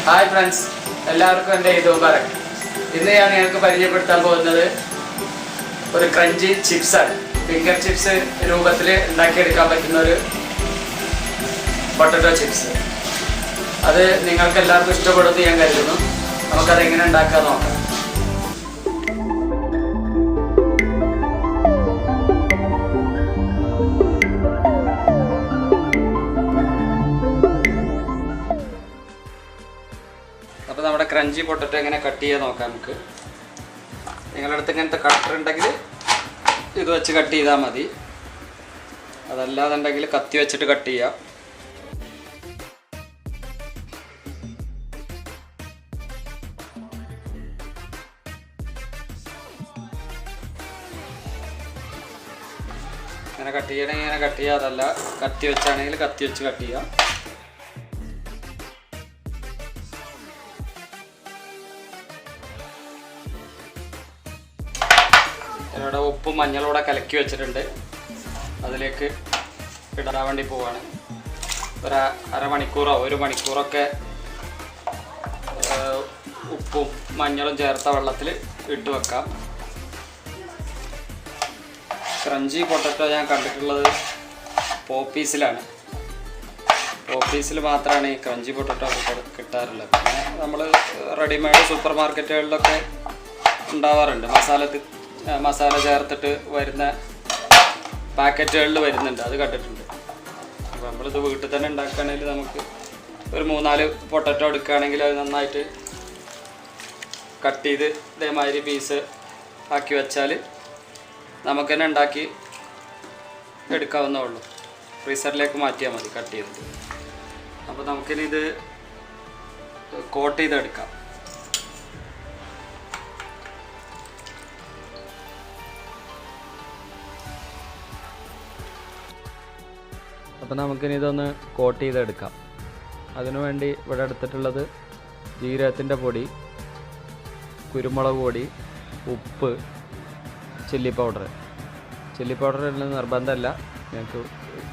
Hi friends, എല്ലാവർക്കും എൻ്റെ 𝖍𝖈𝖍. ഇന്ന് ഞാൻ നിങ്ങൾക്ക് പരിചയപ്പെടുത്താൻ പോകുന്നത് ഒരു ക്രഞ്ചി ചിപ്സാണ്. ഫിംഗർ ചിപ്സ് രൂപത്തിൽ ഉണ്ടാക്കിയെടുക്കാൻ പറ്റുന്ന ഒരു പൊട്ടറ്റോ ചിപ്സ്. അത് നിങ്ങൾക്ക് എല്ലാവർക്കും ഇഷ്ടപ്പെടുമെന്ന് ഞാൻ കരുതുന്നു. നമുക്കതെങ്ങനെ ഉണ്ടാക്കാൻ നോക്കാം. അപ്പോൾ നമ്മുടെ ക്രഞ്ചി പൊട്ടറ്റോ എങ്ങനെ കട്ട് ചെയ്യാൻ നോക്കാം നമുക്ക്. നിങ്ങളുടെ അടുത്ത് ഇങ്ങനത്തെ കട്ടർ ഉണ്ടെങ്കിൽ ഇത് വെച്ച് കട്ട് ചെയ്താൽ മതി. അതല്ലാതുണ്ടെങ്കിൽ കത്തി വെച്ചിട്ട് കട്ട് ചെയ്യാം. ഇങ്ങനെ കട്ട് ചെയ്യണമെങ്കിൽ ഇങ്ങനെ കട്ട് ചെയ്യുക, അതല്ല കത്തി വെച്ചാണെങ്കിൽ കത്തി വെച്ച് കട്ട് ചെയ്യാം. ഇവിടെ ഉപ്പും മഞ്ഞളും കൂടെ കലക്കി വെച്ചിട്ടുണ്ട്. അതിലേക്ക് ഇടാൻ വേണ്ടി പോവാണ്. ഒരു അരമണിക്കൂറോ ഒരു മണിക്കൂറൊക്കെ ഉപ്പും മഞ്ഞളും ചേർത്ത വെള്ളത്തിൽ ഇട്ട് വെക്കാം. ക്രഞ്ചി പൊട്ടറ്റോ ഞാൻ കണ്ടിട്ടുള്ളത് പോപ്പീസിലാണ്. പോപ്പീസിൽ മാത്രമാണ് ഈ ക്രഞ്ചി പൊട്ടറ്റോ കിട്ടാറുള്ളത്. പിന്നെ നമ്മൾ റെഡിമെയ്ഡ് സൂപ്പർ മാർക്കറ്റുകളിലൊക്കെ ഉണ്ടാവാറുണ്ട്. മസാല ചേർത്തിട്ട് വരുന്ന പാക്കറ്റുകളിൽ വരുന്നുണ്ട്, അത് കണ്ടിട്ടുണ്ട്. അപ്പോൾ നമ്മളിത് വീട്ടിൽ തന്നെ ഉണ്ടാക്കുകയാണെങ്കിൽ നമുക്ക് ഒരു 3-4 പൊട്ടറ്റോ എടുക്കുകയാണെങ്കിൽ അത് നന്നായിട്ട് കട്ട് ചെയ്ത് ഇതേമാതിരി പീസ് ആക്കി വെച്ചാൽ നമുക്ക് തന്നെ ഉണ്ടാക്കി എടുക്കാവുന്നേ ഉള്ളൂ. ഫ്രീസറിലേക്ക് മാറ്റിയാൽ മതി കട്ട് ചെയ്തിട്ട്. അപ്പോൾ നമുക്കിനി ഇത് കോട്ട് ചെയ്തെടുക്കാം. അപ്പോൾ നമുക്കിനി ഇതൊന്ന് കോട്ട് ചെയ്തെടുക്കാം. അതിനുവേണ്ടി ഇവിടെ എടുത്തിട്ടുള്ളത് ജീരകത്തിൻ്റെ പൊടി, കുരുമുളക് പൊടി, ഉപ്പ്, ചില്ലി പൗഡർ ഇടുന്നത് നിർബന്ധമല്ല. ഞങ്ങൾക്ക്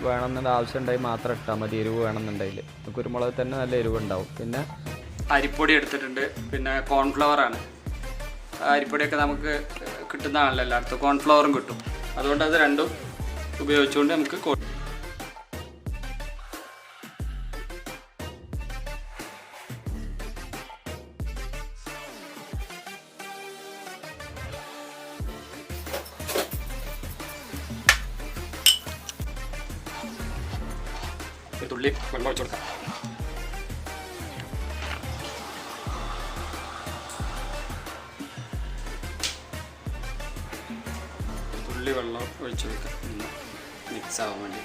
വേണമെന്നുള്ള ആവശ്യം ഉണ്ടെങ്കിൽ മാത്രം ഇട്ടാൽ മതി. എരിവ് വേണമെന്നുണ്ടെങ്കിൽ കുരുമുളക് തന്നെ നല്ല എരിവുണ്ടാവും. പിന്നെ അരിപ്പൊടി എടുത്തിട്ടുണ്ട്. പിന്നെ കോൺഫ്ലവറാണ്. അരിപ്പൊടിയൊക്കെ നമുക്ക് കിട്ടുന്നതാണല്ലോ എല്ലായിടത്തും. കോൺഫ്ലവറും കിട്ടും. അതുകൊണ്ട് അത് രണ്ടും ഉപയോഗിച്ചുകൊണ്ട് നമുക്ക് തുള്ളി വെള്ളം ഒഴിച്ചു കൊടുക്കാം. തുള്ളി വെള്ളം ഒഴിച്ചു കൊടുക്കാം മിക്സ് ആവാൻ വേണ്ടി.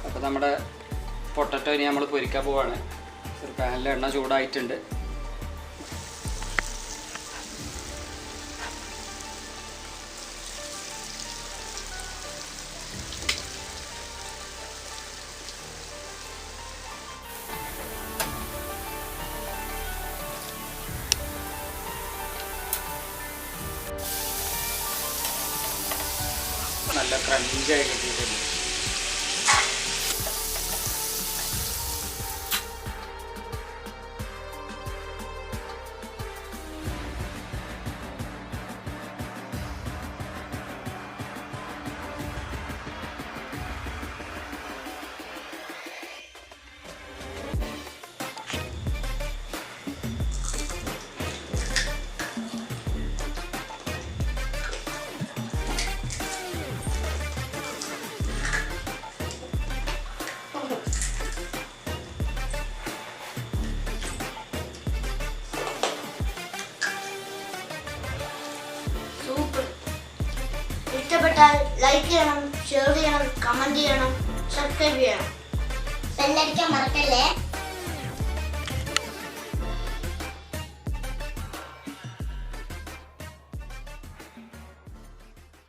അപ്പോൾ നമ്മുടെ പൊട്ടറ്റോ ഇനി നമ്മൾ പൊരിക്കാൻ പോവാണ്. ഒരു പാനിൽ എണ്ണ ചൂടായിട്ടുണ്ട്. നല്ല ക്രഞ്ചായി കിട്ടിയിട്ടുണ്ട്. ഇഷ്ടപ്പെട്ടാൽ ലൈക്ക് ചെയ്യണം, ഷെയർ ചെയ്യണം, കമന്റ് ചെയ്യണം, സബ്സ്ക്രൈബ് ചെയ്യണം. ബെല്ലടിക്കാൻ മറക്കല്ലേ.